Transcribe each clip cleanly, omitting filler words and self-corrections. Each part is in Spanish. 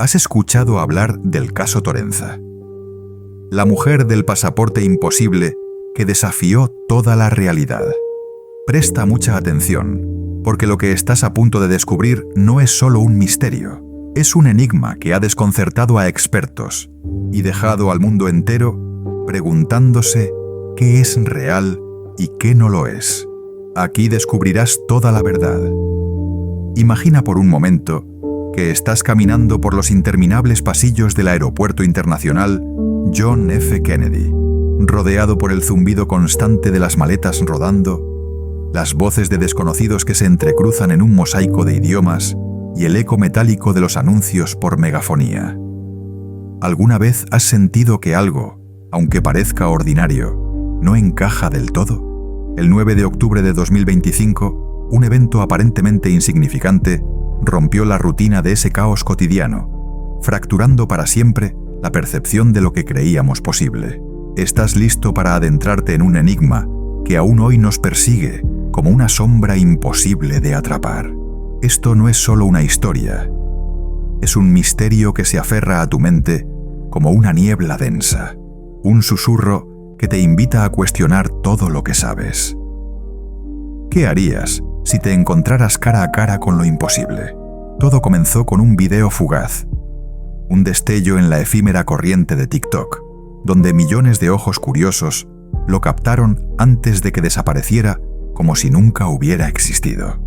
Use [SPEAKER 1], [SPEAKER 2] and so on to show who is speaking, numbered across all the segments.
[SPEAKER 1] ¿Has escuchado hablar del caso Torenza? La mujer del pasaporte imposible que desafió toda la realidad. Presta mucha atención, porque lo que estás a punto de descubrir no es solo un misterio, es un enigma que ha desconcertado a expertos y dejado al mundo entero preguntándose qué es real y qué no lo es. Aquí descubrirás toda la verdad. Imagina por un momento que estás caminando por los interminables pasillos del Aeropuerto Internacional John F. Kennedy, rodeado por el zumbido constante de las maletas rodando, las voces de desconocidos que se entrecruzan en un mosaico de idiomas y el eco metálico de los anuncios por megafonía. ¿Alguna vez has sentido que algo, aunque parezca ordinario, no encaja del todo? El 9 de octubre de 2025, un evento aparentemente insignificante rompió la rutina de ese caos cotidiano, fracturando para siempre la percepción de lo que creíamos posible. ¿Estás listo para adentrarte en un enigma que aún hoy nos persigue como una sombra imposible de atrapar? Esto no es solo una historia, es un misterio que se aferra a tu mente como una niebla densa, un susurro que te invita a cuestionar todo lo que sabes. ¿Qué harías si te encontraras cara a cara con lo imposible? Todo comenzó con un video fugaz, un destello en la efímera corriente de TikTok, donde millones de ojos curiosos lo captaron antes de que desapareciera como si nunca hubiera existido.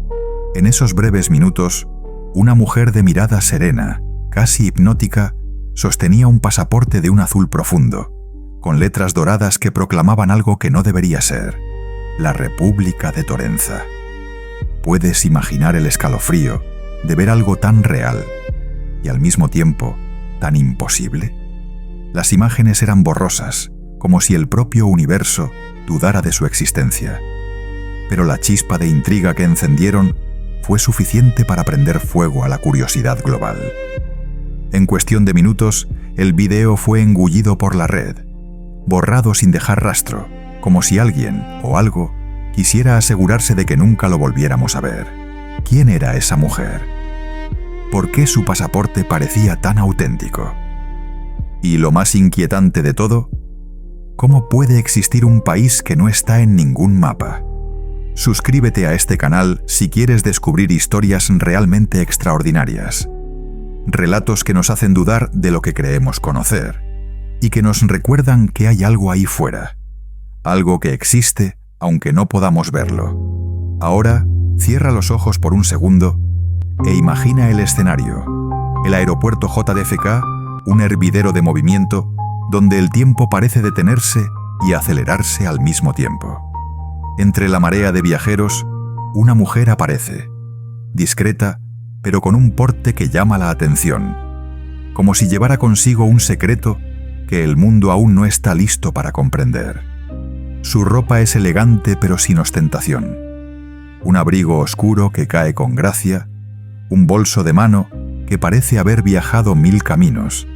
[SPEAKER 1] En esos breves minutos, una mujer de mirada serena, casi hipnótica, sostenía un pasaporte de un azul profundo, con letras doradas que proclamaban algo que no debería ser: la República de Torenza. ¿Puedes imaginar el escalofrío de ver algo tan real y al mismo tiempo tan imposible? Las imágenes eran borrosas, como si el propio universo dudara de su existencia. Pero la chispa de intriga que encendieron fue suficiente para prender fuego a la curiosidad global. En cuestión de minutos, el video fue engullido por la red, borrado sin dejar rastro, como si alguien o algo quisiera asegurarse de que nunca lo volviéramos a ver. ¿Quién era esa mujer? ¿Por qué su pasaporte parecía tan auténtico? Y lo más inquietante de todo, ¿cómo puede existir un país que no está en ningún mapa? Suscríbete a este canal si quieres descubrir historias realmente extraordinarias. Relatos que nos hacen dudar de lo que creemos conocer y que nos recuerdan que hay algo ahí fuera, algo que existe aunque no podamos verlo. Ahora, cierra los ojos por un segundo e imagina el escenario: el aeropuerto JFK, un hervidero de movimiento donde el tiempo parece detenerse y acelerarse al mismo tiempo. Entre la marea de viajeros, una mujer aparece, discreta, pero con un porte que llama la atención, como si llevara consigo un secreto que el mundo aún no está listo para comprender. Su ropa es elegante pero sin ostentación. Un abrigo oscuro que cae con gracia, un bolso de mano que parece haber viajado 1000 caminos,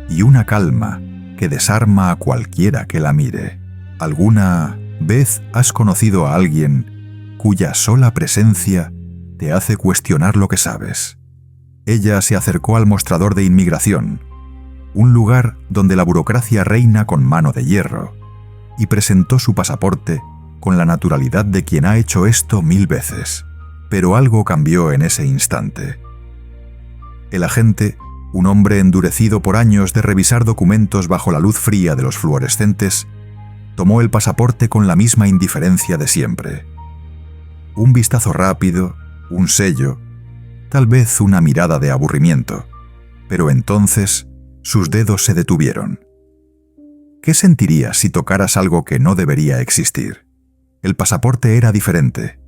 [SPEAKER 1] y una calma que desarma a cualquiera que la mire. ¿Alguna vez has conocido a alguien cuya sola presencia te hace cuestionar lo que sabes? Ella se acercó al mostrador de inmigración, un lugar donde la burocracia reina con mano de hierro, y presentó su pasaporte con la naturalidad de quien ha hecho esto 1000 veces. Pero algo cambió en ese instante. El agente, un hombre endurecido por años de revisar documentos bajo la luz fría de los fluorescentes, tomó el pasaporte con la misma indiferencia de siempre. Un vistazo rápido, un sello, tal vez una mirada de aburrimiento, pero entonces sus dedos se detuvieron. ¿Qué sentirías si tocaras algo que no debería existir? El pasaporte era diferente.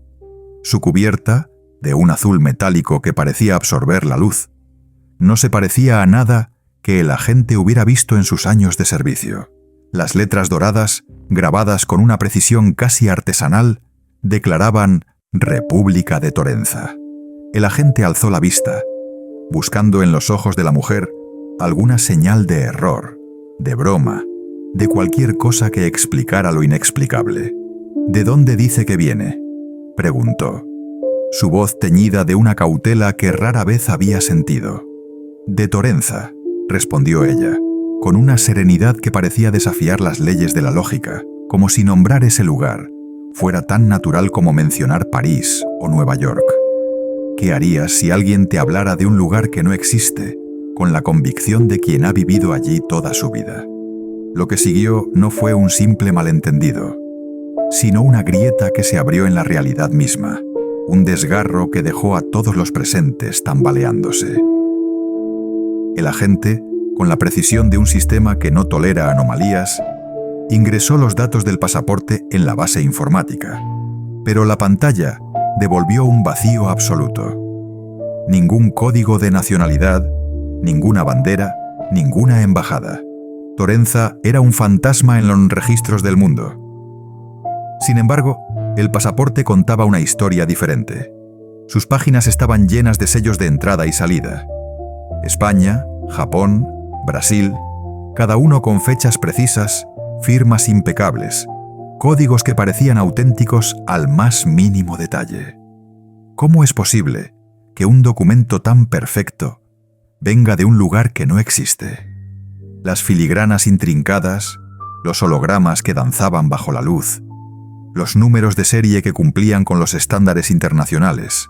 [SPEAKER 1] Su cubierta, de un azul metálico que parecía absorber la luz, no se parecía a nada que el agente hubiera visto en sus años de servicio. Las letras doradas, grabadas con una precisión casi artesanal, declaraban República de Torenza. El agente alzó la vista, buscando en los ojos de la mujer alguna señal de error, de broma, de cualquier cosa que explicara lo inexplicable. ¿De dónde dice que viene?, preguntó, su voz teñida de una cautela que rara vez había sentido. De Torenza, respondió ella, con una serenidad que parecía desafiar las leyes de la lógica, como si nombrar ese lugar fuera tan natural como mencionar París o Nueva York. ¿Qué harías si alguien te hablara de un lugar que no existe, con la convicción de quien ha vivido allí toda su vida? Lo que siguió no fue un simple malentendido, sino una grieta que se abrió en la realidad misma, un desgarro que dejó a todos los presentes tambaleándose. El agente, con la precisión de un sistema que no tolera anomalías, ingresó los datos del pasaporte en la base informática, pero la pantalla devolvió un vacío absoluto. Ningún código de nacionalidad, ninguna bandera, ninguna embajada. Torenza era un fantasma en los registros del mundo. Sin embargo, el pasaporte contaba una historia diferente. Sus páginas estaban llenas de sellos de entrada y salida. España, Japón, Brasil, cada uno con fechas precisas, firmas impecables, códigos que parecían auténticos al más mínimo detalle. ¿Cómo es posible que un documento tan perfecto venga de un lugar que no existe? Las filigranas intrincadas, los hologramas que danzaban bajo la luz, los números de serie que cumplían con los estándares internacionales.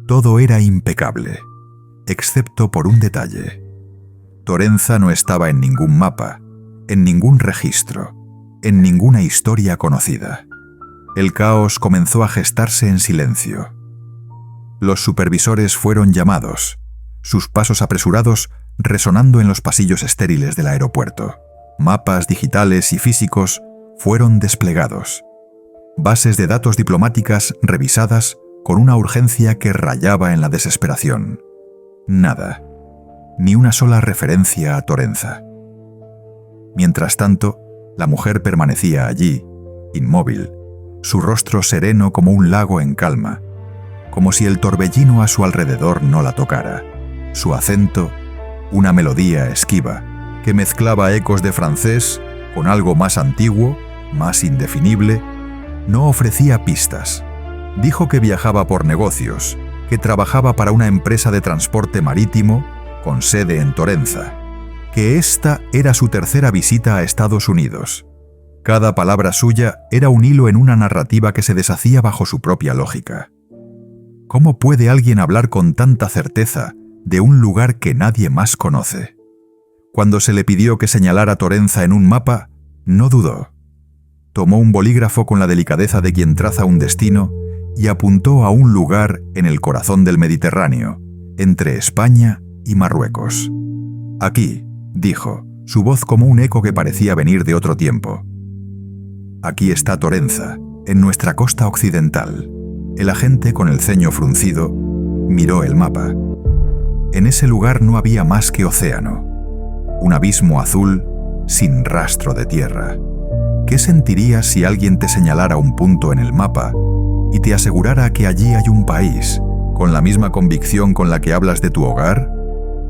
[SPEAKER 1] Todo era impecable, excepto por un detalle. Torenza no estaba en ningún mapa, en ningún registro, en ninguna historia conocida. El caos comenzó a gestarse en silencio. Los supervisores fueron llamados, sus pasos apresurados resonando en los pasillos estériles del aeropuerto. Mapas digitales y físicos fueron desplegados. Bases de datos diplomáticas revisadas con una urgencia que rayaba en la desesperación. Nada, ni una sola referencia a Torenza. Mientras tanto, la mujer permanecía allí, inmóvil, su rostro sereno como un lago en calma, como si el torbellino a su alrededor no la tocara. Su acento, una melodía esquiva, que mezclaba ecos de francés con algo más antiguo, más indefinible, no ofrecía pistas. Dijo que viajaba por negocios, que trabajaba para una empresa de transporte marítimo con sede en Torenza, que esta era su tercera visita a Estados Unidos. Cada palabra suya era un hilo en una narrativa que se deshacía bajo su propia lógica. ¿Cómo puede alguien hablar con tanta certeza de un lugar que nadie más conoce? Cuando se le pidió que señalara Torenza en un mapa, no dudó. Tomó un bolígrafo con la delicadeza de quien traza un destino y apuntó a un lugar en el corazón del Mediterráneo, entre España y Marruecos. Aquí, dijo, su voz como un eco que parecía venir de otro tiempo. Aquí está Torenza, en nuestra costa occidental. El agente, con el ceño fruncido, miró el mapa. En ese lugar no había más que océano, un abismo azul sin rastro de tierra. ¿Qué sentirías si alguien te señalara un punto en el mapa y te asegurara que allí hay un país, con la misma convicción con la que hablas de tu hogar?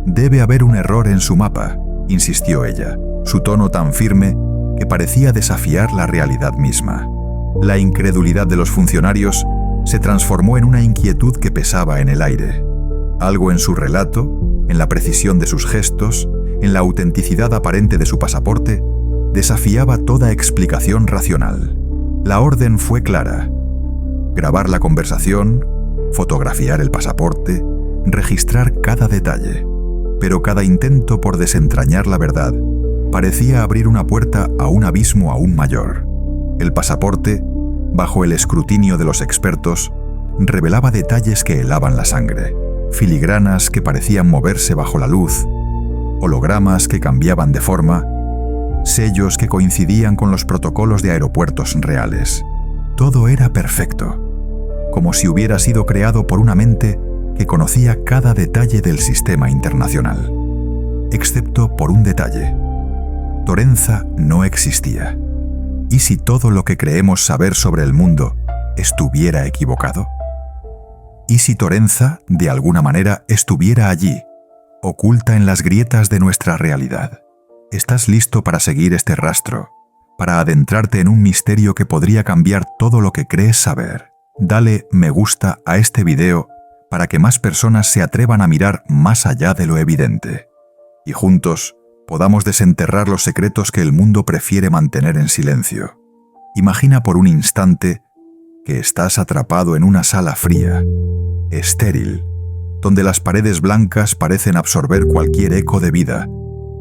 [SPEAKER 1] Debe haber un error en su mapa, insistió ella, su tono tan firme que parecía desafiar la realidad misma. La incredulidad de los funcionarios se transformó en una inquietud que pesaba en el aire. Algo en su relato, en la precisión de sus gestos, en la autenticidad aparente de su pasaporte, desafiaba toda explicación racional. La orden fue clara: grabar la conversación, fotografiar el pasaporte, registrar cada detalle. Pero cada intento por desentrañar la verdad parecía abrir una puerta a un abismo aún mayor. El pasaporte, bajo el escrutinio de los expertos, revelaba detalles que helaban la sangre, filigranas que parecían moverse bajo la luz, hologramas que cambiaban de forma, sellos que coincidían con los protocolos de aeropuertos reales. Todo era perfecto, como si hubiera sido creado por una mente que conocía cada detalle del sistema internacional, excepto por un detalle. Torenza no existía. ¿Y si todo lo que creemos saber sobre el mundo estuviera equivocado? ¿Y si Torenza, de alguna manera, estuviera allí, oculta en las grietas de nuestra realidad? ¿Estás listo para seguir este rastro, para adentrarte en un misterio que podría cambiar todo lo que crees saber? Dale me gusta a este video para que más personas se atrevan a mirar más allá de lo evidente, y juntos podamos desenterrar los secretos que el mundo prefiere mantener en silencio. Imagina por un instante que estás atrapado en una sala fría, estéril, donde las paredes blancas parecen absorber cualquier eco de vida,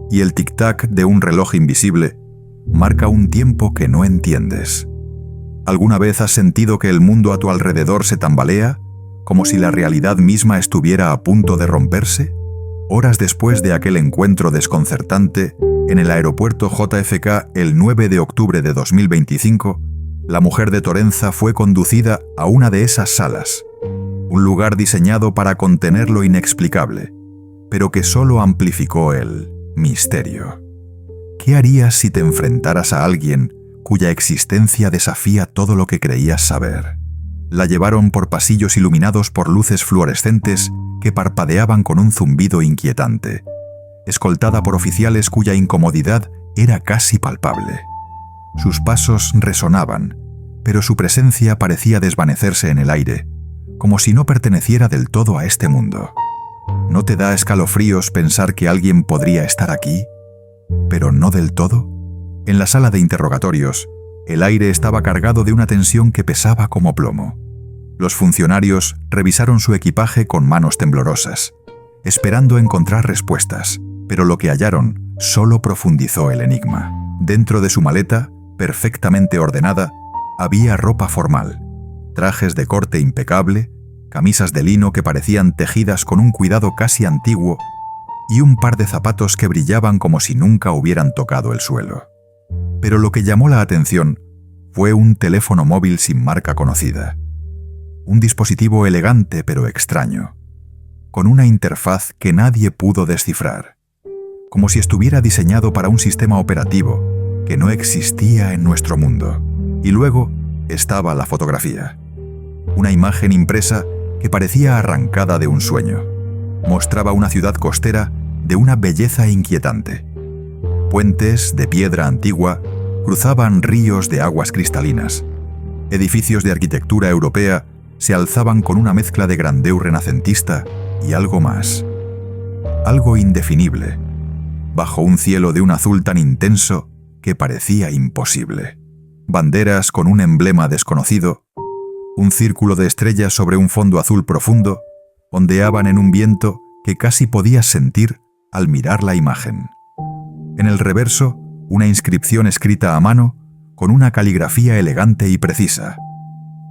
[SPEAKER 1] y el tic-tac de un reloj invisible marca un tiempo que no entiendes. ¿Alguna vez has sentido que el mundo a tu alrededor se tambalea, como si la realidad misma estuviera a punto de romperse? Horas después de aquel encuentro desconcertante, en el aeropuerto JFK el 9 de octubre de 2025, la mujer de Torenza fue conducida a una de esas salas, un lugar diseñado para contener lo inexplicable, pero que solo amplificó el misterio. ¿Qué harías si te enfrentaras a alguien cuya existencia desafía todo lo que creías saber? La llevaron por pasillos iluminados por luces fluorescentes que parpadeaban con un zumbido inquietante, escoltada por oficiales cuya incomodidad era casi palpable. Sus pasos resonaban, pero su presencia parecía desvanecerse en el aire, como si no perteneciera del todo a este mundo. ¿No te da escalofríos pensar que alguien podría estar aquí, pero no del todo? En la sala de interrogatorios, el aire estaba cargado de una tensión que pesaba como plomo. Los funcionarios revisaron su equipaje con manos temblorosas, esperando encontrar respuestas, pero lo que hallaron solo profundizó el enigma. Dentro de su maleta, perfectamente ordenada, había ropa formal, trajes de corte impecable, camisas de lino que parecían tejidas con un cuidado casi antiguo y un par de zapatos que brillaban como si nunca hubieran tocado el suelo. Pero lo que llamó la atención fue un teléfono móvil sin marca conocida. Un dispositivo elegante pero extraño, con una interfaz que nadie pudo descifrar, como si estuviera diseñado para un sistema operativo que no existía en nuestro mundo. Y luego estaba la fotografía. Una imagen impresa que parecía arrancada de un sueño. Mostraba una ciudad costera de una belleza inquietante. Puentes de piedra antigua cruzaban ríos de aguas cristalinas. Edificios de arquitectura europea se alzaban con una mezcla de grandeur renacentista y algo más. Algo indefinible, bajo un cielo de un azul tan intenso que parecía imposible. Banderas con un emblema desconocido, un círculo de estrellas sobre un fondo azul profundo, ondeaban en un viento que casi podías sentir al mirar la imagen. En el reverso, una inscripción escrita a mano con una caligrafía elegante y precisa.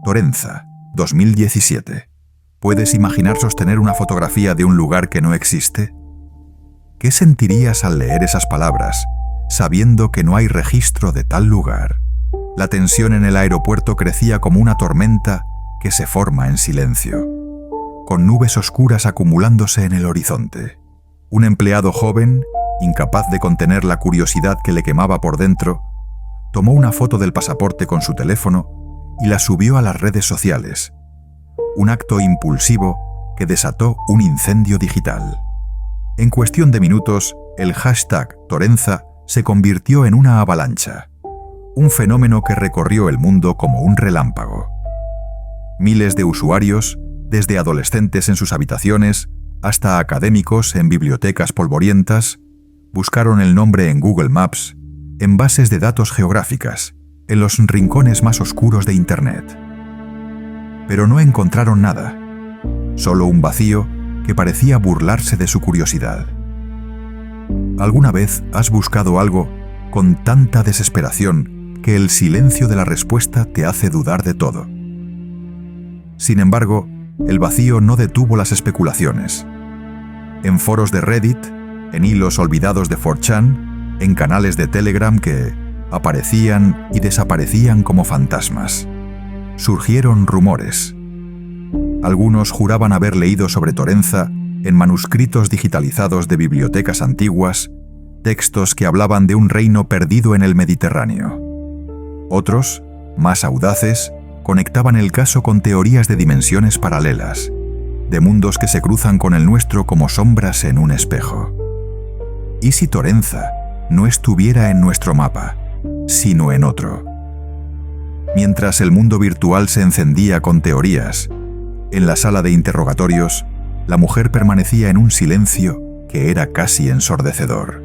[SPEAKER 1] Torenza, 2017. ¿Puedes imaginar sostener una fotografía de un lugar que no existe? ¿Qué sentirías al leer esas palabras, sabiendo que no hay registro de tal lugar? La tensión en el aeropuerto crecía como una tormenta que se forma en silencio, con nubes oscuras acumulándose en el horizonte. Un empleado joven, incapaz de contener la curiosidad que le quemaba por dentro, tomó una foto del pasaporte con su teléfono y la subió a las redes sociales. Un acto impulsivo que desató un incendio digital. En cuestión de minutos, el hashtag Torenza se convirtió en una avalancha, un fenómeno que recorrió el mundo como un relámpago. Miles de usuarios, desde adolescentes en sus habitaciones hasta académicos en bibliotecas polvorientas, buscaron el nombre en Google Maps, en bases de datos geográficas, en los rincones más oscuros de Internet. Pero no encontraron nada, solo un vacío que parecía burlarse de su curiosidad. ¿Alguna vez has buscado algo con tanta desesperación que el silencio de la respuesta te hace dudar de todo? Sin embargo, el vacío no detuvo las especulaciones. En foros de Reddit, en hilos olvidados de 4chan, en canales de Telegram que aparecían y desaparecían como fantasmas, surgieron rumores. Algunos juraban haber leído sobre Torenza en manuscritos digitalizados de bibliotecas antiguas, textos que hablaban de un reino perdido en el Mediterráneo. Otros, más audaces, conectaban el caso con teorías de dimensiones paralelas, de mundos que se cruzan con el nuestro como sombras en un espejo. ¿Y si Torenza no estuviera en nuestro mapa, sino en otro? Mientras el mundo virtual se encendía con teorías, En la sala de interrogatorios, la mujer permanecía en un silencio que era casi ensordecedor.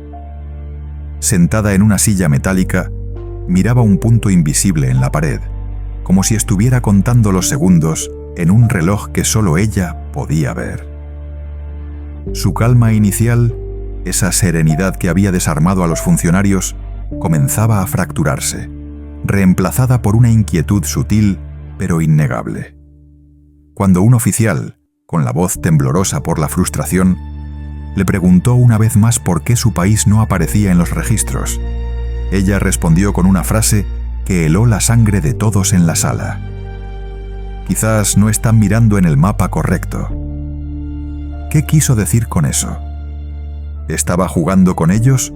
[SPEAKER 1] Sentada en una silla metálica, miraba un punto invisible en la pared, como si estuviera contando los segundos en un reloj que solo ella podía ver. Su calma inicial, esa serenidad que había desarmado a los funcionarios, comenzaba a fracturarse, reemplazada por una inquietud sutil pero innegable. Cuando un oficial, con la voz temblorosa por la frustración, le preguntó una vez más por qué su país no aparecía en los registros, ella respondió con una frase que heló la sangre de todos en la sala. Quizás no están mirando en el mapa correcto. ¿Qué quiso decir con eso? ¿Estaba jugando con ellos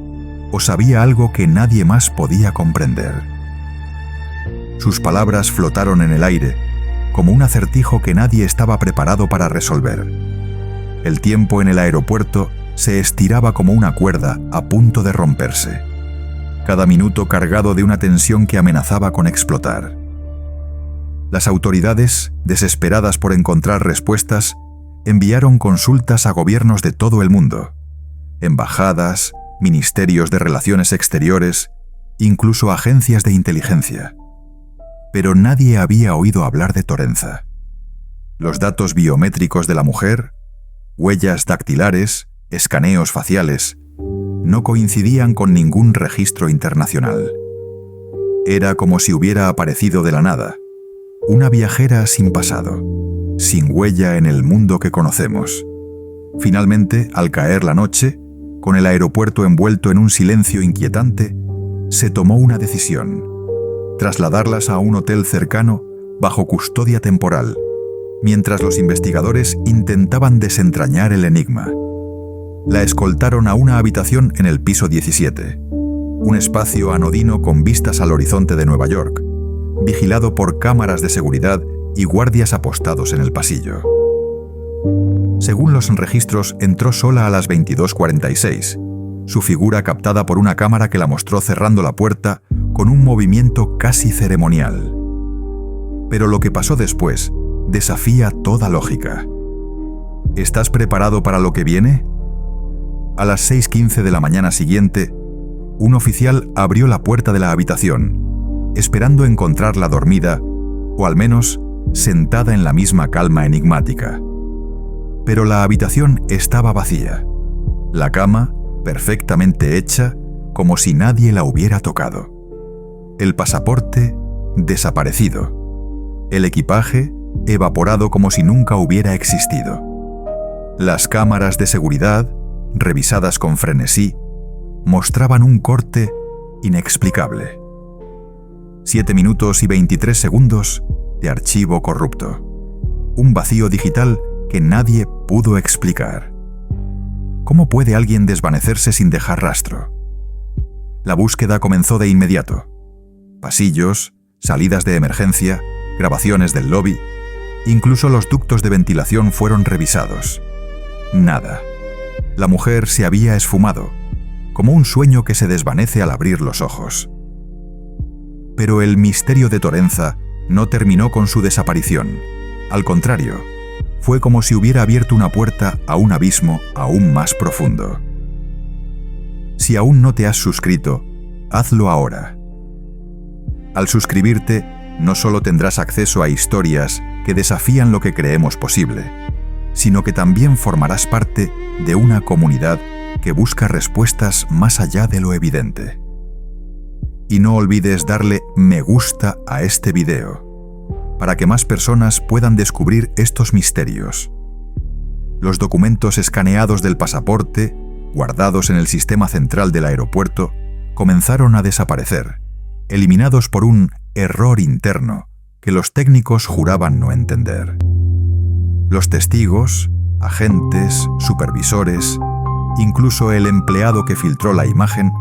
[SPEAKER 1] o sabía algo que nadie más podía comprender? Sus palabras flotaron en el aire, como un acertijo que nadie estaba preparado para resolver. El tiempo en el aeropuerto se estiraba como una cuerda a punto de romperse, cada minuto cargado de una tensión que amenazaba con explotar. Las autoridades, desesperadas por encontrar respuestas, enviaron consultas a gobiernos de todo el mundo, embajadas, ministerios de Relaciones Exteriores, incluso agencias de inteligencia. Pero nadie había oído hablar de Torenza. Los datos biométricos de la mujer, huellas dactilares, escaneos faciales, no coincidían con ningún registro internacional. Era como si hubiera aparecido de la nada, una viajera sin pasado, sin huella en el mundo que conocemos. Finalmente, al caer la noche, con el aeropuerto envuelto en un silencio inquietante, se tomó una decisión: trasladarlas a un hotel cercano bajo custodia temporal, mientras los investigadores intentaban desentrañar el enigma. La escoltaron a una habitación en el piso 17, un espacio anodino con vistas al horizonte de Nueva York, vigilado por cámaras de seguridad y guardias apostados en el pasillo. Según los registros, entró sola a las 22:46, su figura captada por una cámara que la mostró cerrando la puerta con un movimiento casi ceremonial. Pero lo que pasó después desafía toda lógica. ¿Estás preparado para lo que viene? A las 6:15 de la mañana siguiente, un oficial abrió la puerta de la habitación, esperando encontrarla dormida, o al menos sentada en la misma calma enigmática. Pero la habitación estaba vacía. La cama, perfectamente hecha, como si nadie la hubiera tocado. El pasaporte, desaparecido. El equipaje, evaporado como si nunca hubiera existido. Las cámaras de seguridad, revisadas con frenesí, mostraban un corte inexplicable. 7 minutos y 23 segundos de archivo corrupto. Un vacío digital que nadie pudo explicar. ¿Cómo puede alguien desvanecerse sin dejar rastro? La búsqueda comenzó de inmediato. Pasillos, salidas de emergencia, grabaciones del lobby, incluso los ductos de ventilación fueron revisados. Nada. La mujer se había esfumado, como un sueño que se desvanece al abrir los ojos. Pero el misterio de Torenza no terminó con su desaparición. Al contrario, fue como si hubiera abierto una puerta a un abismo aún más profundo. Si aún no te has suscrito, hazlo ahora. Al suscribirte, no solo tendrás acceso a historias que desafían lo que creemos posible, sino que también formarás parte de una comunidad que busca respuestas más allá de lo evidente. Y no olvides darle me gusta a este video, para que más personas puedan descubrir estos misterios. Los documentos escaneados del pasaporte, guardados en el sistema central del aeropuerto, comenzaron a desaparecer, eliminados por un error interno que los técnicos juraban no entender. Los testigos, agentes, supervisores, incluso el empleado que filtró la imagen,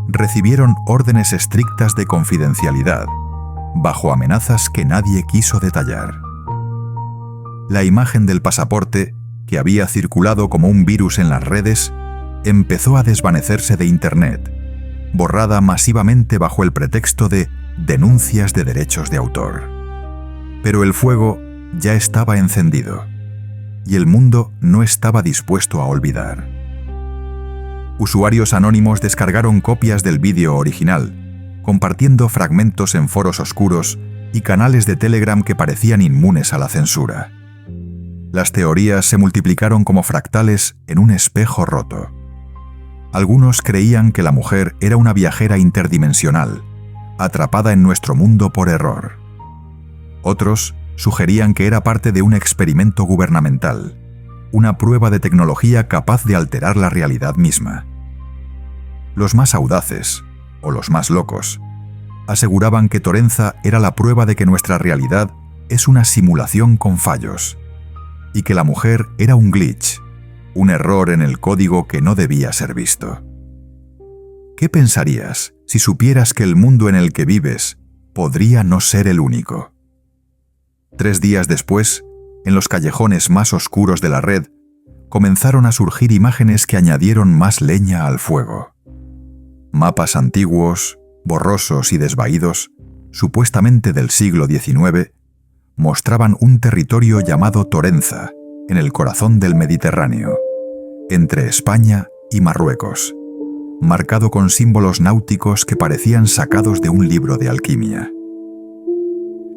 [SPEAKER 1] recibieron órdenes estrictas de confidencialidad, bajo amenazas que nadie quiso detallar. La imagen del pasaporte, que había circulado como un virus en las redes, empezó a desvanecerse de Internet, borrada masivamente bajo el pretexto de denuncias de derechos de autor. Pero el fuego ya estaba encendido, y el mundo no estaba dispuesto a olvidar. Usuarios anónimos descargaron copias del vídeo original, compartiendo fragmentos en foros oscuros y canales de Telegram que parecían inmunes a la censura. Las teorías se multiplicaron como fractales en un espejo roto. Algunos creían que la mujer era una viajera interdimensional, atrapada en nuestro mundo por error. Otros sugerían que era parte de un experimento gubernamental, una prueba de tecnología capaz de alterar la realidad misma. Los más audaces, o los más locos, aseguraban que Torenza era la prueba de que nuestra realidad es una simulación con fallos, y que la mujer era un glitch, un error en el código que no debía ser visto. ¿Qué pensarías si supieras que el mundo en el que vives podría no ser el único? 3 días después, en los callejones más oscuros de la red, comenzaron a surgir imágenes que añadieron más leña al fuego. Mapas antiguos, borrosos y desvaídos, supuestamente del siglo XIX, mostraban un territorio llamado Torenza, en el corazón del Mediterráneo, entre España y Marruecos, marcado con símbolos náuticos que parecían sacados de un libro de alquimia.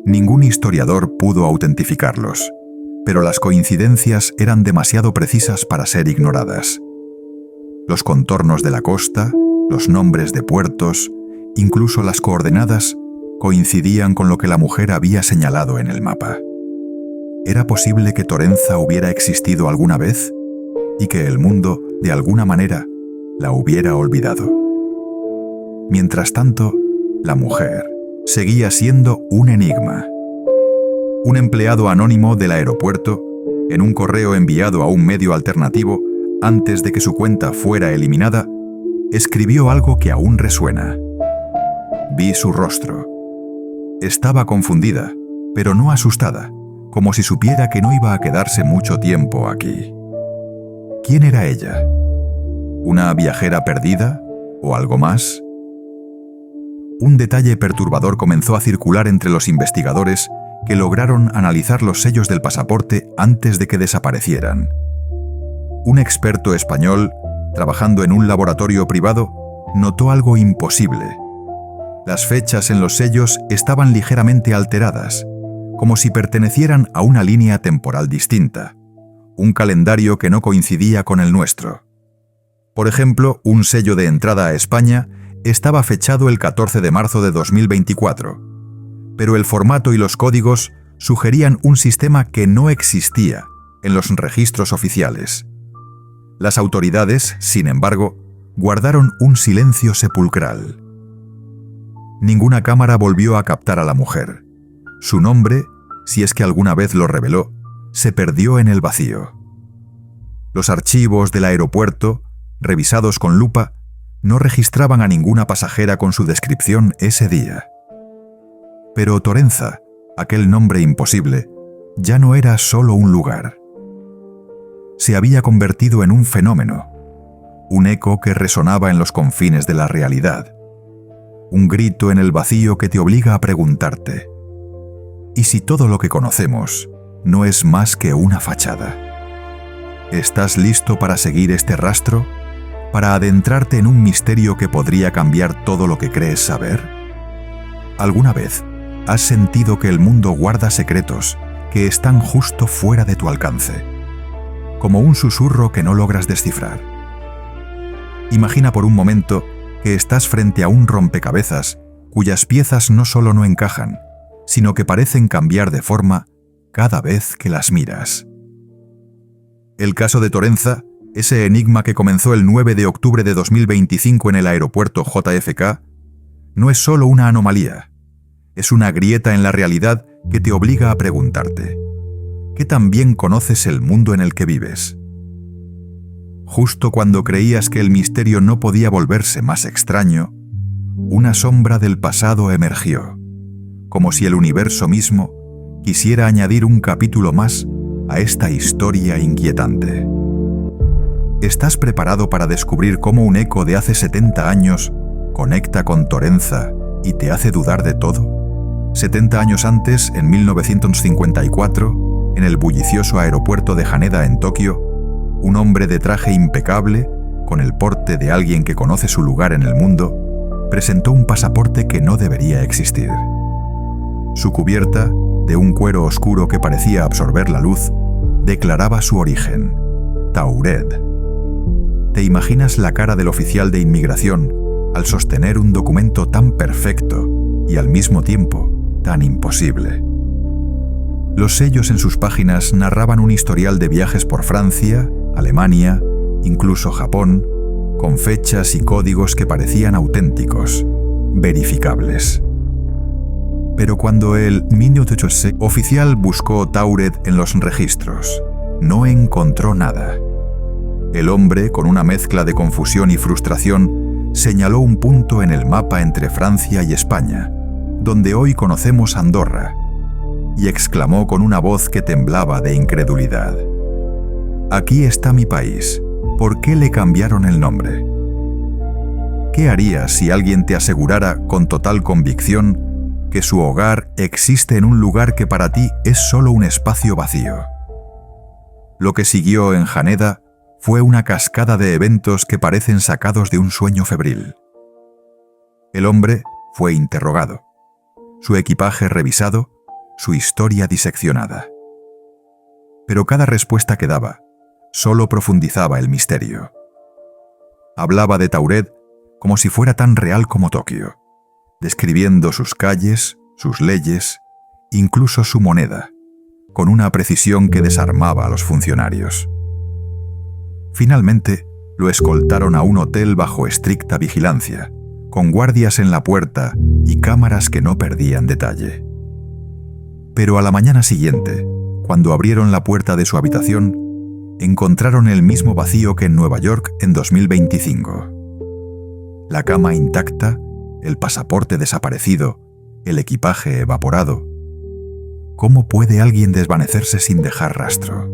[SPEAKER 1] Ningún historiador pudo autentificarlos, pero las coincidencias eran demasiado precisas para ser ignoradas. Los contornos de la costa, los nombres de puertos, incluso las coordenadas, coincidían con lo que la mujer había señalado en el mapa. ¿Era posible que Torenza hubiera existido alguna vez y que el mundo, de alguna manera, la hubiera olvidado? Mientras tanto, la mujer seguía siendo un enigma. Un empleado anónimo del aeropuerto, en un correo enviado a un medio alternativo antes de que su cuenta fuera eliminada, escribió algo que aún resuena. Vi su rostro. Estaba confundida, pero no asustada, como si supiera que no iba a quedarse mucho tiempo aquí. ¿Quién era ella? ¿Una viajera perdida o algo más? Un detalle perturbador comenzó a circular entre los investigadores que lograron analizar los sellos del pasaporte antes de que desaparecieran. Un experto español, trabajando en un laboratorio privado, notó algo imposible. Las fechas en los sellos estaban ligeramente alteradas, como si pertenecieran a una línea temporal distinta, un calendario que no coincidía con el nuestro. Por ejemplo, un sello de entrada a España estaba fechado el 14 de marzo de 2024, pero el formato y los códigos sugerían un sistema que no existía en los registros oficiales. Las autoridades, sin embargo, guardaron un silencio sepulcral. Ninguna cámara volvió a captar a la mujer. Su nombre, si es que alguna vez lo reveló, se perdió en el vacío. Los archivos del aeropuerto, revisados con lupa, no registraban a ninguna pasajera con su descripción ese día. Pero Torenza, aquel nombre imposible, ya no era solo un lugar. Se había convertido en un fenómeno, un eco que resonaba en los confines de la realidad, un grito en el vacío que te obliga a preguntarte: ¿y si todo lo que conocemos no es más que una fachada? ¿Estás listo para seguir este rastro? ¿Para adentrarte en un misterio que podría cambiar todo lo que crees saber? ¿Alguna vez has sentido que el mundo guarda secretos que están justo fuera de tu alcance, como un susurro que no logras descifrar? Imagina por un momento que estás frente a un rompecabezas cuyas piezas no solo no encajan, sino que parecen cambiar de forma cada vez que las miras. El caso de Torenza, ese enigma que comenzó el 9 de octubre de 2025 en el aeropuerto JFK, no es solo una anomalía, es una grieta en la realidad que te obliga a preguntarte: ¿qué tan bien conoces el mundo en el que vives? Justo cuando creías que el misterio no podía volverse más extraño, una sombra del pasado emergió, como si el universo mismo quisiera añadir un capítulo más a esta historia inquietante. ¿Estás preparado para descubrir cómo un eco de hace 70 años conecta con Torenza y te hace dudar de todo? 70 años antes, en 1954, en el bullicioso aeropuerto de Haneda en Tokio, un hombre de traje impecable, con el porte de alguien que conoce su lugar en el mundo, presentó un pasaporte que no debería existir. Su cubierta, de un cuero oscuro que parecía absorber la luz, declaraba su origen: Taured. ¿Te imaginas la cara del oficial de inmigración al sostener un documento tan perfecto y al mismo tiempo tan imposible? Los sellos en sus páginas narraban un historial de viajes por Francia, Alemania, incluso Japón, con fechas y códigos que parecían auténticos, verificables. Pero cuando el Minute oficial buscó Taured en los registros, no encontró nada. El hombre, con una mezcla de confusión y frustración, señaló un punto en el mapa entre Francia y España, donde hoy conocemos Andorra, y exclamó con una voz que temblaba de incredulidad: «Aquí está mi país. ¿Por qué le cambiaron el nombre?» ¿Qué harías si alguien te asegurara con total convicción que su hogar existe en un lugar que para ti es solo un espacio vacío? Lo que siguió en Haneda fue una cascada de eventos que parecen sacados de un sueño febril. El hombre fue interrogado, su equipaje revisado, su historia diseccionada. Pero cada respuesta que daba solo profundizaba el misterio. Hablaba de Taured como si fuera tan real como Tokio, describiendo sus calles, sus leyes, incluso su moneda, con una precisión que desarmaba a los funcionarios. Finalmente, lo escoltaron a un hotel bajo estricta vigilancia, con guardias en la puerta y cámaras que no perdían detalle. Pero a la mañana siguiente, cuando abrieron la puerta de su habitación, encontraron el mismo vacío que en Nueva York en 2025. La cama intacta, el pasaporte desaparecido, el equipaje evaporado. ¿Cómo puede alguien desvanecerse sin dejar rastro?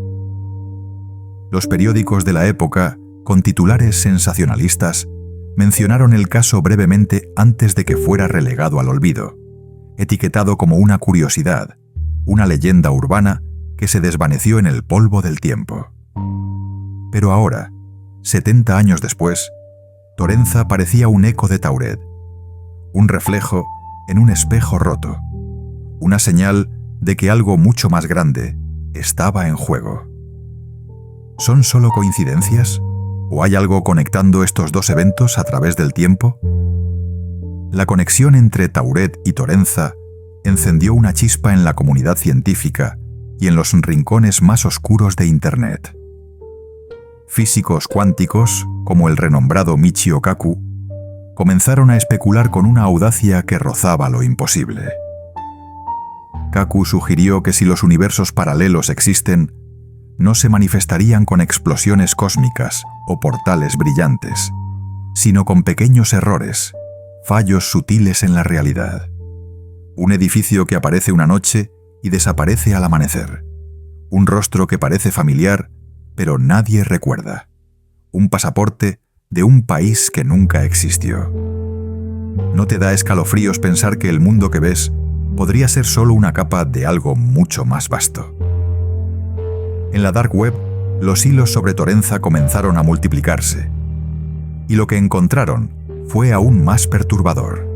[SPEAKER 1] Los periódicos de la época, con titulares sensacionalistas, mencionaron el caso brevemente antes de que fuera relegado al olvido, etiquetado como una curiosidad, una leyenda urbana que se desvaneció en el polvo del tiempo. Pero ahora, 70 años después, Torenza parecía un eco de Taured, un reflejo en un espejo roto, una señal de que algo mucho más grande estaba en juego. ¿Son solo coincidencias? ¿O hay algo conectando estos dos eventos a través del tiempo? La conexión entre Taured y Torenza encendió una chispa en la comunidad científica y en los rincones más oscuros de Internet. Físicos cuánticos, como el renombrado Michio Kaku, comenzaron a especular con una audacia que rozaba lo imposible. Kaku sugirió que si los universos paralelos existen, no se manifestarían con explosiones cósmicas o portales brillantes, sino con pequeños errores, fallos sutiles en la realidad. Un edificio que aparece una noche y desaparece al amanecer. Un rostro que parece familiar, pero nadie recuerda. Un pasaporte de un país que nunca existió. ¿No te da escalofríos pensar que el mundo que ves podría ser solo una capa de algo mucho más vasto? En la Dark Web, los hilos sobre Torenza comenzaron a multiplicarse, y lo que encontraron fue aún más perturbador.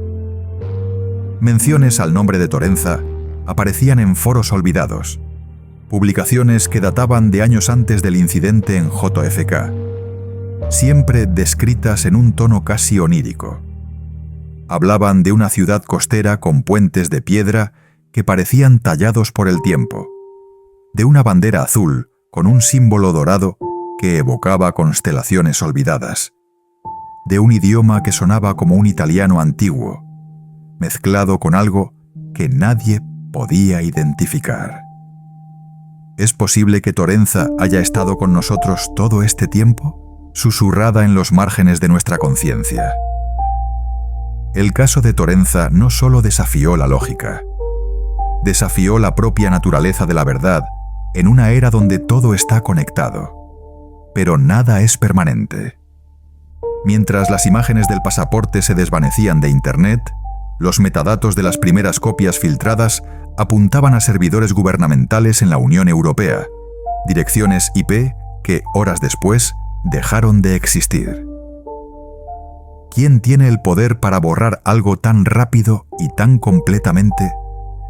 [SPEAKER 1] Menciones al nombre de Torenza aparecían en foros olvidados, publicaciones que databan de años antes del incidente en JFK, siempre descritas en un tono casi onírico. Hablaban de una ciudad costera con puentes de piedra que parecían tallados por el tiempo, de una bandera azul con un símbolo dorado que evocaba constelaciones olvidadas, de un idioma que sonaba como un italiano antiguo, mezclado con algo que nadie podía identificar. ¿Es posible que Torenza haya estado con nosotros todo este tiempo, susurrada en los márgenes de nuestra conciencia? El caso de Torenza no solo desafió la lógica, desafió la propia naturaleza de la verdad en una era donde todo está conectado, pero nada es permanente. Mientras las imágenes del pasaporte se desvanecían de Internet, Los metadatos de las primeras copias filtradas apuntaban a servidores gubernamentales en la Unión Europea, direcciones IP que, horas después, dejaron de existir. ¿Quién tiene el poder para borrar algo tan rápido y tan completamente?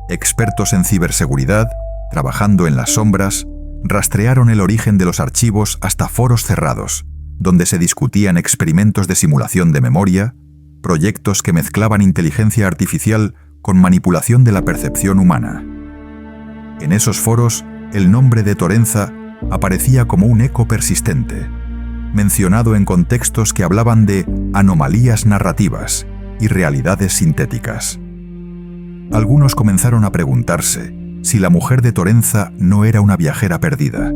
[SPEAKER 1] Expertos en ciberseguridad, trabajando en las sombras, rastrearon el origen de los archivos hasta foros cerrados, donde se discutían experimentos de simulación de memoria, proyectos que mezclaban inteligencia artificial con manipulación de la percepción humana. En esos foros, el nombre de Torenza aparecía como un eco persistente, mencionado en contextos que hablaban de anomalías narrativas y realidades sintéticas. Algunos comenzaron a preguntarse si la mujer de Torenza no era una viajera perdida,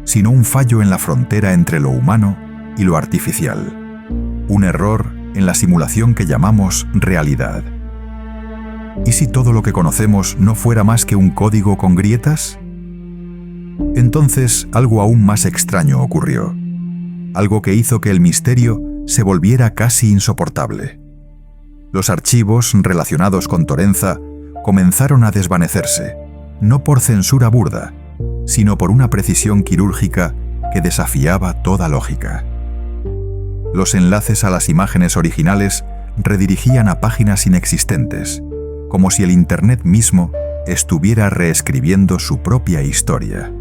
[SPEAKER 1] sino un fallo en la frontera entre lo humano y lo artificial, un error en la simulación que llamamos realidad. ¿Y si todo lo que conocemos no fuera más que un código con grietas? Entonces, algo aún más extraño ocurrió, algo que hizo que el misterio se volviera casi insoportable. Los archivos relacionados con Torenza comenzaron a desvanecerse, no por censura burda, sino por una precisión quirúrgica que desafiaba toda lógica. Los enlaces a las imágenes originales redirigían a páginas inexistentes, como si el Internet mismo estuviera reescribiendo su propia historia.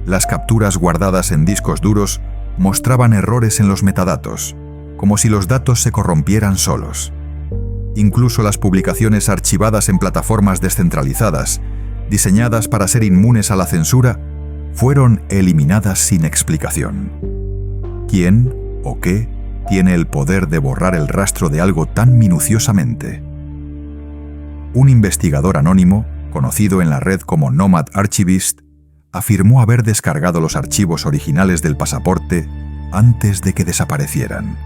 [SPEAKER 1] Las capturas guardadas en discos duros mostraban errores en los metadatos, como si los datos se corrompieran solos. Incluso las publicaciones archivadas en plataformas descentralizadas, diseñadas para ser inmunes a la censura, fueron eliminadas sin explicación. ¿Quién o qué tiene el poder de borrar el rastro de algo tan minuciosamente? Un investigador anónimo, conocido en la red como Nomad Archivist, afirmó haber descargado los archivos originales del pasaporte antes de que desaparecieran.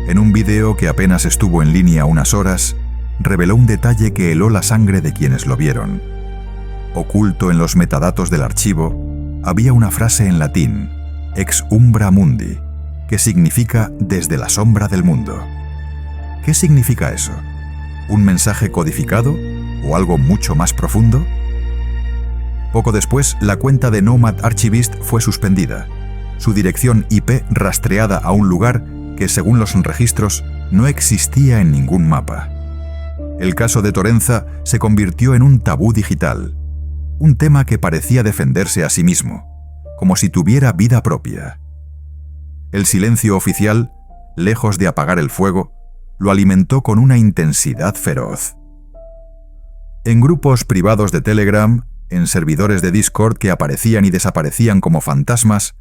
[SPEAKER 1] En un video que apenas estuvo en línea unas horas, reveló un detalle que heló la sangre de quienes lo vieron. Oculto en los metadatos del archivo, había una frase en latín, ex umbra mundi, que significa desde la sombra del mundo. ¿Qué significa eso? ¿Un mensaje codificado o algo mucho más profundo? Poco después, la cuenta de Nomad Archivist fue suspendida, su dirección IP rastreada a un lugar que, según los registros, no existía en ningún mapa. El caso de Torenza se convirtió en un tabú digital, un tema que parecía defenderse a sí mismo, como si tuviera vida propia. El silencio oficial, lejos de apagar el fuego, lo alimentó con una intensidad feroz. En grupos privados de Telegram, en servidores de Discord que aparecían y desaparecían como fantasmas,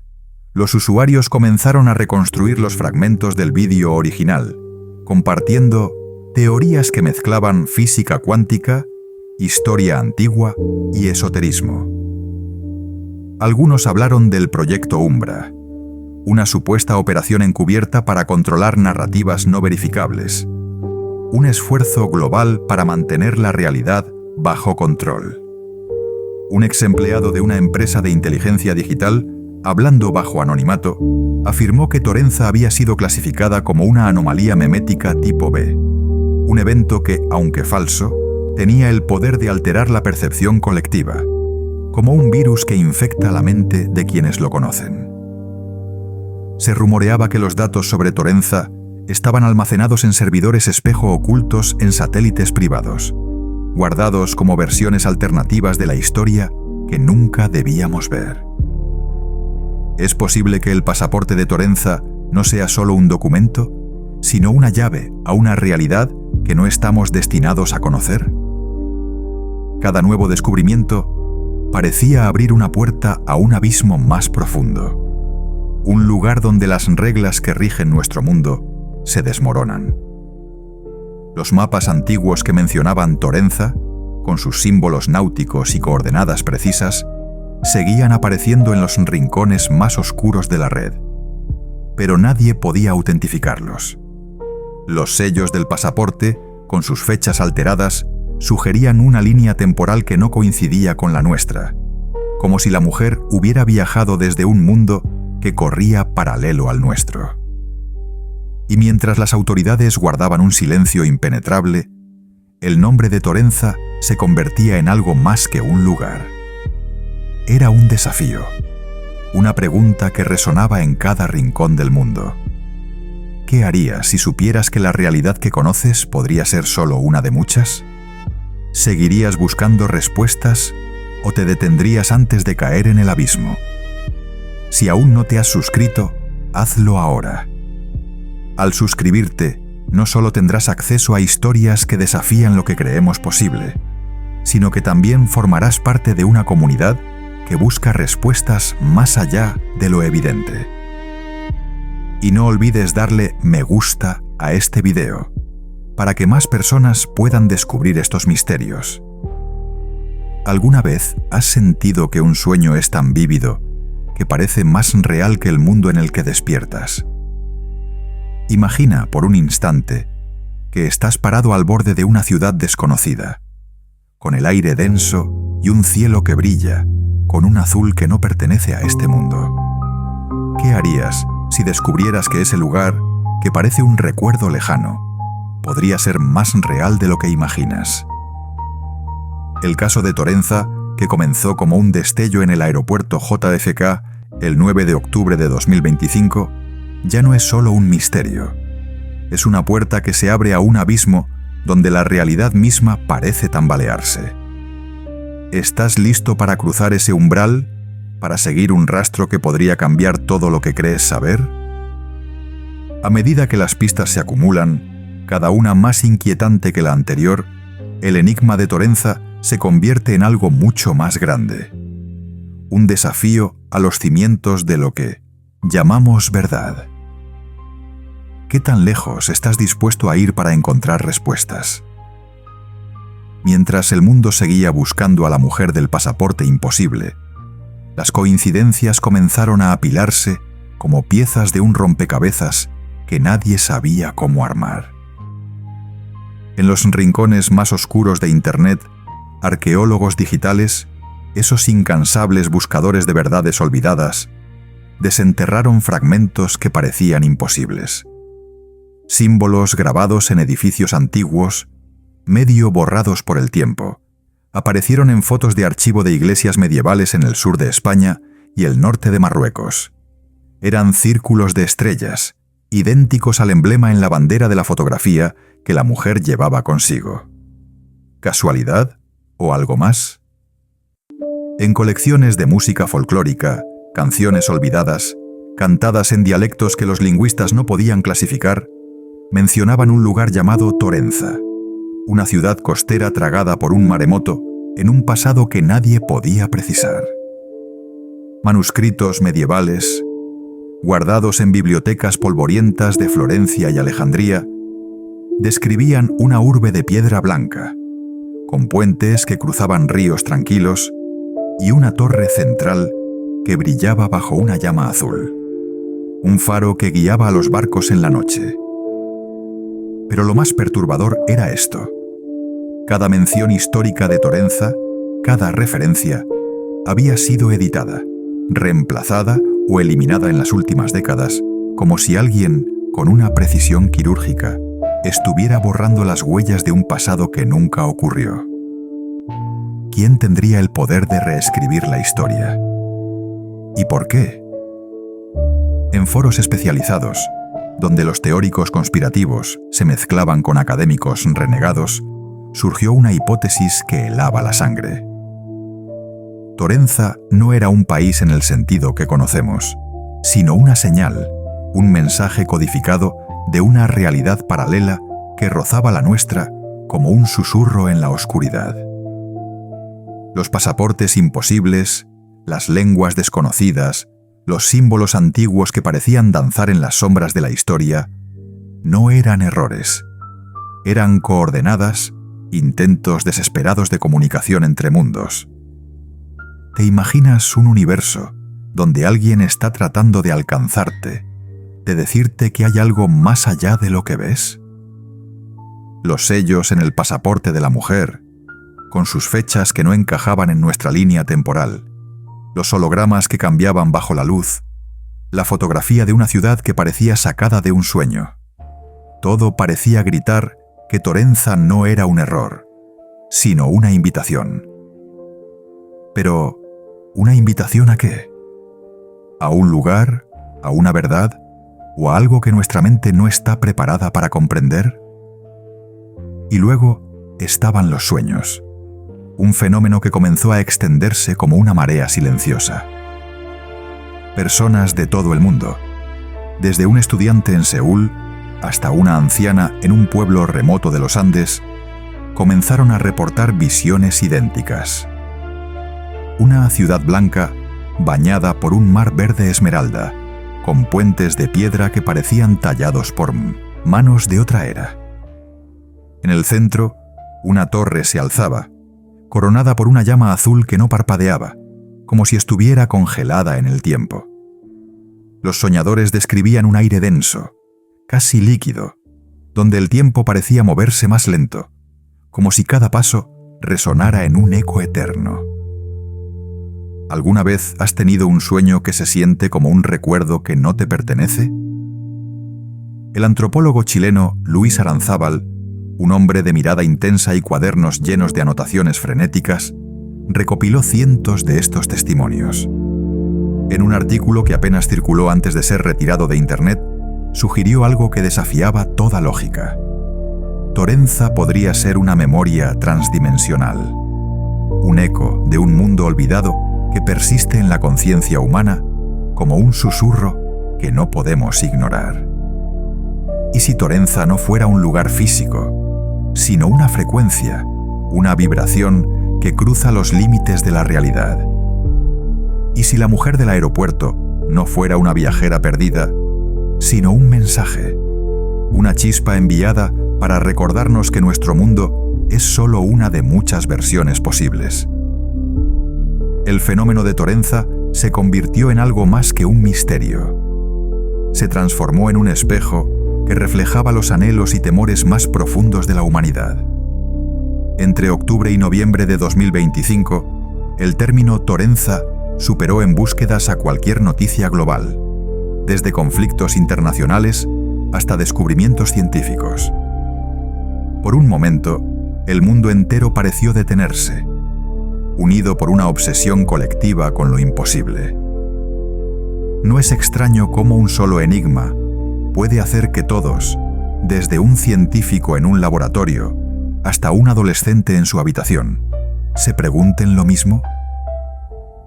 [SPEAKER 1] los usuarios comenzaron a reconstruir los fragmentos del vídeo original, compartiendo teorías que mezclaban física cuántica, historia antigua y esoterismo. Algunos hablaron del Proyecto Umbra, una supuesta operación encubierta para controlar narrativas no verificables, un esfuerzo global para mantener la realidad bajo control. Un ex empleado de una empresa de inteligencia digital, hablando bajo anonimato, afirmó que Torenza había sido clasificada como una anomalía memética tipo B, un evento que, aunque falso, tenía el poder de alterar la percepción colectiva, como un virus que infecta la mente de quienes lo conocen. Se rumoreaba que los datos sobre Torenza estaban almacenados en servidores espejo ocultos en satélites privados, guardados como versiones alternativas de la historia que nunca debíamos ver. ¿Es posible que el pasaporte de Torenza no sea solo un documento, sino una llave a una realidad que no estamos destinados a conocer? Cada nuevo descubrimiento parecía abrir una puerta a un abismo más profundo, un lugar donde las reglas que rigen nuestro mundo se desmoronan. Los mapas antiguos que mencionaban Torenza, con sus símbolos náuticos y coordenadas precisas, seguían apareciendo en los rincones más oscuros de la red, pero nadie podía autentificarlos. Los sellos del pasaporte, con sus fechas alteradas, sugerían una línea temporal que no coincidía con la nuestra, como si la mujer hubiera viajado desde un mundo que corría paralelo al nuestro. Y mientras las autoridades guardaban un silencio impenetrable, el nombre de Torenza se convertía en algo más que un lugar. Era un desafío, una pregunta que resonaba en cada rincón del mundo. ¿Qué harías si supieras que la realidad que conoces podría ser solo una de muchas? ¿Seguirías buscando respuestas o te detendrías antes de caer en el abismo? Si aún no te has suscrito, hazlo ahora. Al suscribirte, no solo tendrás acceso a historias que desafían lo que creemos posible, sino que también formarás parte de una comunidad que busca respuestas más allá de lo evidente. Y no olvides darle me gusta a este video, para que más personas puedan descubrir estos misterios. ¿Alguna vez has sentido que un sueño es tan vívido que parece más real que el mundo en el que despiertas? Imagina por un instante que estás parado al borde de una ciudad desconocida, con el aire denso y un cielo que brilla, con un azul que no pertenece a este mundo. ¿Qué harías si descubrieras que ese lugar, que parece un recuerdo lejano, podría ser más real de lo que imaginas? El caso de Torenza, que comenzó como un destello en el aeropuerto JFK el 9 de octubre de 2025, ya no es solo un misterio. Es una puerta que se abre a un abismo donde la realidad misma parece tambalearse. ¿Estás listo para cruzar ese umbral, para seguir un rastro que podría cambiar todo lo que crees saber? A medida que las pistas se acumulan, cada una más inquietante que la anterior, el enigma de Torenza se convierte en algo mucho más grande. Un desafío a los cimientos de lo que llamamos verdad. ¿Qué tan lejos estás dispuesto a ir para encontrar respuestas? Mientras el mundo seguía buscando a la mujer del pasaporte imposible, las coincidencias comenzaron a apilarse como piezas de un rompecabezas que nadie sabía cómo armar. En los rincones más oscuros de Internet, arqueólogos digitales, esos incansables buscadores de verdades olvidadas, desenterraron fragmentos que parecían imposibles. Símbolos grabados en edificios antiguos, medio borrados por el tiempo, aparecieron en fotos de archivo de iglesias medievales en el sur de España y el norte de Marruecos. Eran círculos de estrellas, idénticos al emblema en la bandera de la fotografía que la mujer llevaba consigo. ¿Casualidad o algo más? En colecciones de música folclórica, canciones olvidadas, cantadas en dialectos que los lingüistas no podían clasificar, mencionaban un lugar llamado Torenza, una ciudad costera tragada por un maremoto en un pasado que nadie podía precisar. Manuscritos medievales, guardados en bibliotecas polvorientas de Florencia y Alejandría, describían una urbe de piedra blanca, con puentes que cruzaban ríos tranquilos y una torre central que brillaba bajo una llama azul, un faro que guiaba a los barcos en la noche. Pero lo más perturbador era esto. Cada mención histórica de Torenza, cada referencia, había sido editada, reemplazada o eliminada en las últimas décadas, como si alguien, con una precisión quirúrgica, estuviera borrando las huellas de un pasado que nunca ocurrió. ¿Quién tendría el poder de reescribir la historia? ¿Y por qué? En foros especializados, donde los teóricos conspirativos se mezclaban con académicos renegados, surgió una hipótesis que helaba la sangre. Torenza no era un país en el sentido que conocemos, sino una señal, un mensaje codificado de una realidad paralela que rozaba la nuestra como un susurro en la oscuridad. Los pasaportes imposibles, las lenguas desconocidas, los símbolos antiguos que parecían danzar en las sombras de la historia, no eran errores. Eran coordenadas, intentos desesperados de comunicación entre mundos. ¿Te imaginas un universo donde alguien está tratando de alcanzarte, de decirte que hay algo más allá de lo que ves? Los sellos en el pasaporte de la mujer, con sus fechas que no encajaban en nuestra línea temporal, los hologramas que cambiaban bajo la luz, la fotografía de una ciudad que parecía sacada de un sueño. todo parecía gritar que Torenza no era un error, sino una invitación. Pero, ¿una invitación a qué? ¿A un lugar? ¿A una verdad? ¿O a algo que nuestra mente no está preparada para comprender? Y luego estaban los sueños, un fenómeno que comenzó a extenderse como una marea silenciosa. Personas de todo el mundo, desde un estudiante en Seúl hasta una anciana en un pueblo remoto de los Andes, comenzaron a reportar visiones idénticas. Una ciudad blanca bañada por un mar verde esmeralda, con puentes de piedra que parecían tallados por manos de otra era. En el centro, una torre se alzaba, coronada por una llama azul que no parpadeaba, como si estuviera congelada en el tiempo. Los soñadores describían un aire denso, casi líquido, donde el tiempo parecía moverse más lento, como si cada paso resonara en un eco eterno. ¿Alguna vez has tenido un sueño que se siente como un recuerdo que no te pertenece? El antropólogo chileno Luis Aranzábal, un hombre de mirada intensa y cuadernos llenos de anotaciones frenéticas, recopiló cientos de estos testimonios. En un artículo que apenas circuló antes de ser retirado de Internet, sugirió algo que desafiaba toda lógica. Torenza podría ser una memoria transdimensional, un eco de un mundo olvidado que persiste en la conciencia humana como un susurro que no podemos ignorar. ¿Y si Torenza no fuera un lugar físico, sino una frecuencia, una vibración que cruza los límites de la realidad? ¿Y si la mujer del aeropuerto no fuera una viajera perdida, sino un mensaje, una chispa enviada para recordarnos que nuestro mundo es solo una de muchas versiones posibles? El fenómeno de Torenza se convirtió en algo más que un misterio. Se transformó en un espejo que reflejaba los anhelos y temores más profundos de la humanidad. Entre octubre y noviembre de 2025, el término Torenza superó en búsquedas a cualquier noticia global, desde conflictos internacionales hasta descubrimientos científicos. Por un momento, el mundo entero pareció detenerse, unido por una obsesión colectiva con lo imposible. No es extraño cómo un solo enigma puede hacer que todos, desde un científico en un laboratorio hasta un adolescente en su habitación, se pregunten lo mismo.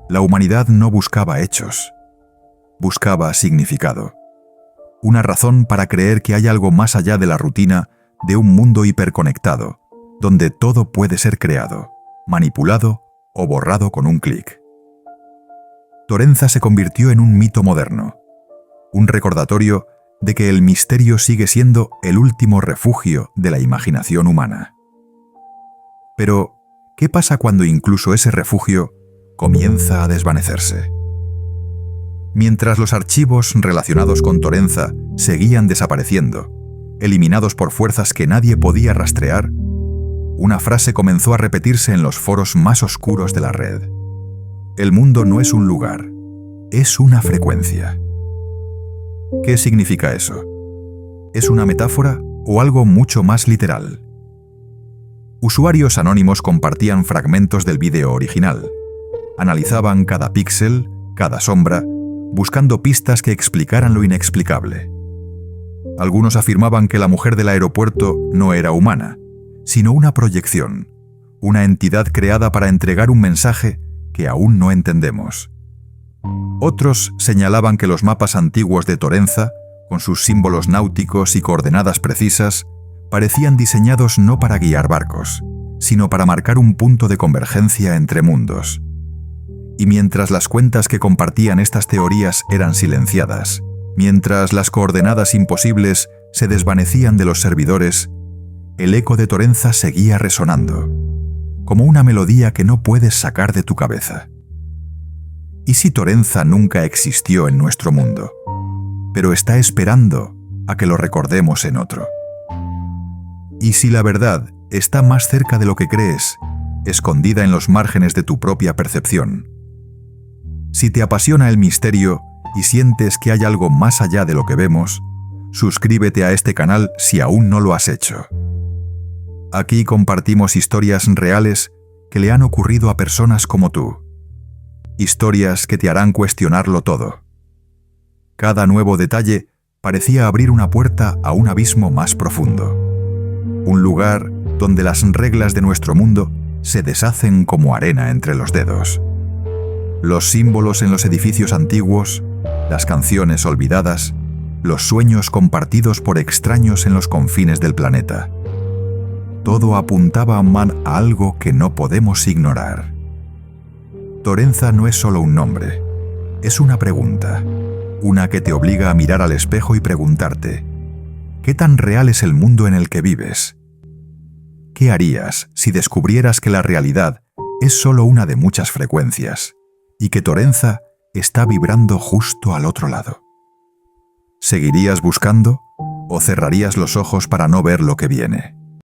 [SPEAKER 1] La humanidad no buscaba hechos, buscaba significado, una razón para creer que hay algo más allá de la rutina de un mundo hiperconectado, donde todo puede ser creado, manipulado o borrado con un clic. Torenza se convirtió en un mito moderno, un recordatorio de que el misterio sigue siendo el último refugio de la imaginación humana. Pero, ¿qué pasa cuando incluso ese refugio comienza a desvanecerse? Mientras los archivos relacionados con Torenza seguían desapareciendo, eliminados por fuerzas que nadie podía rastrear, una frase comenzó a repetirse en los foros más oscuros de la red. El mundo no es un lugar, es una frecuencia. ¿Qué significa eso? ¿Es una metáfora o algo mucho más literal? Usuarios anónimos compartían fragmentos del vídeo original. Analizaban cada píxel, cada sombra, buscando pistas que explicaran lo inexplicable. Algunos afirmaban que la mujer del aeropuerto no era humana, sino una proyección, una entidad creada para entregar un mensaje que aún no entendemos. Otros señalaban que los mapas antiguos de Torenza, con sus símbolos náuticos y coordenadas precisas, parecían diseñados no para guiar barcos, sino para marcar un punto de convergencia entre mundos. Y mientras las cuentas que compartían estas teorías eran silenciadas, mientras las coordenadas imposibles se desvanecían de los servidores, el eco de Torenza seguía resonando, como una melodía que no puedes sacar de tu cabeza. ¿Y si Torenza nunca existió en nuestro mundo, pero está esperando a que lo recordemos en otro? ¿Y si la verdad está más cerca de lo que crees, escondida en los márgenes de tu propia percepción? Si te apasiona el misterio y sientes que hay algo más allá de lo que vemos, suscríbete a este canal si aún no lo has hecho. Aquí compartimos historias reales que le han ocurrido a personas como tú. Historias que te harán cuestionarlo todo. Cada nuevo detalle parecía abrir una puerta a un abismo más profundo. Un lugar donde las reglas de nuestro mundo se deshacen como arena entre los dedos. Los símbolos en los edificios antiguos, las canciones olvidadas, los sueños compartidos por extraños en los confines del planeta. Todo apuntaba a algo que no podemos ignorar. Torenza no es solo un nombre, es una pregunta, una que te obliga a mirar al espejo y preguntarte, ¿qué tan real es el mundo en el que vives? ¿Qué harías si descubrieras que la realidad es solo una de muchas frecuencias y que Torenza está vibrando justo al otro lado? ¿Seguirías buscando o cerrarías los ojos para no ver lo que viene?